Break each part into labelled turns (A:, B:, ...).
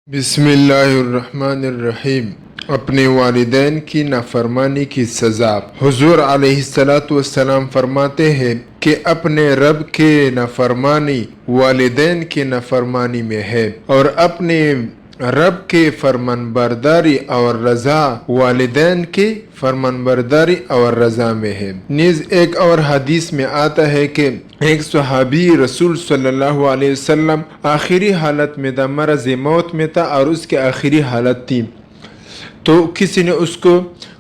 A: بسم اللہ الرحمن الرحیم۔ اپنے والدین کی نافرمانی کی سزا۔ حضور علیہ السلام فرماتے ہیں کہ اپنے رب کے نافرمانی والدین کی نافرمانی میں ہے، اور اپنے رب کے فرمان برداری اور رضا والدین کی فرمان برداری اور رضا میں ہے۔ نیز ایک اور حدیث میں آتا ہے کہ ایک صحابی رسول صلی اللہ علیہ وسلم آخری حالت میں تھا، مرض موت میں تھا، اور اس کی آخری حالت تھی، تو کسی نے اس کو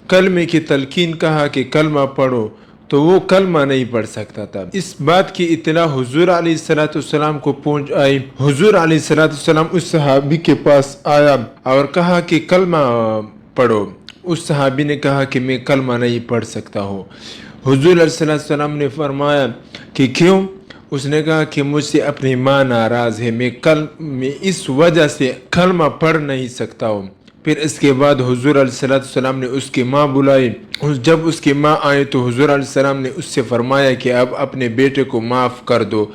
A: کلمے کی تلقین کہا کہ کلمہ پڑھو، تو وہ کلمہ نہیں پڑھ سکتا تھا۔ اس بات کی اطلاع حضور علیہ السلام کو پہنچ آئی۔ حضور علیہ السلام اس صحابی کے پاس آیا اور کہا کہ کلمہ پڑھو۔ اس صحابی نے کہا کہ میں کلمہ نہیں پڑھ سکتا ہوں۔ حضور علیہ السلام نے فرمایا کہ کیوں؟ اس نے کہا کہ مجھ سے اپنی ماں ناراض ہے، میں اس وجہ سے کلمہ پڑھ نہیں سکتا ہوں۔ پھر اس کے بعد حضور علیہ السلام نے اس کی ماں بلائی۔ جب اس کی ماں آئی تو حضور علیہ السلام نے اس سے فرمایا کہ اب اپنے بیٹے کو معاف کر دو۔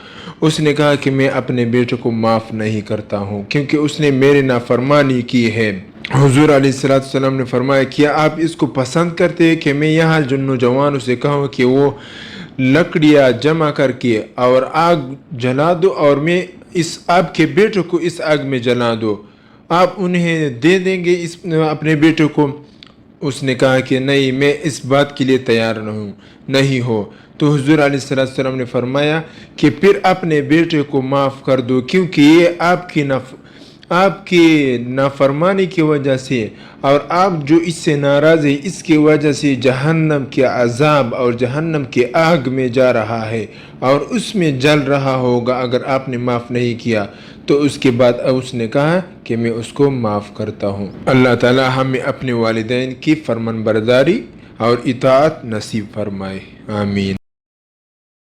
A: اس نے کہا کہ میں اپنے بیٹے کو معاف نہیں کرتا ہوں، کیونکہ اس نے میری نافرمانی کی ہے۔ حضور علیہ السلام نے فرمایا کیا آپ اس کو پسند کرتے ہیں کہ میں یہاں نوجوانوں سے کہوں کہ وہ لکڑیاں جمع کر کے اور آگ جلا دو، اور میں آپ کے بیٹے کو اس آگ میں جلا دو، آپ انہیں دے دیں گے اپنے بیٹے کو؟ اس نے کہا کہ نہیں، میں اس بات کے لیے تیار نہیں ہو۔ تو حضور علیہ السلام نے فرمایا کہ پھر اپنے بیٹے کو معاف کر دو، کیونکہ یہ آپ کی نافرمانی کی وجہ سے، اور آپ جو اس سے ناراض ہیں اس کی وجہ سے جہنم کے عذاب اور جہنم کے آگ میں جا رہا ہے، اور اس میں جل رہا ہوگا اگر آپ نے معاف نہیں کیا۔ تو اس کے بعد اس نے کہا کہ میں اس کو معاف کرتا ہوں۔ اللہ تعالی ہمیں اپنے والدین کی فرمان برداری اور اطاعت نصیب فرمائے، آمین۔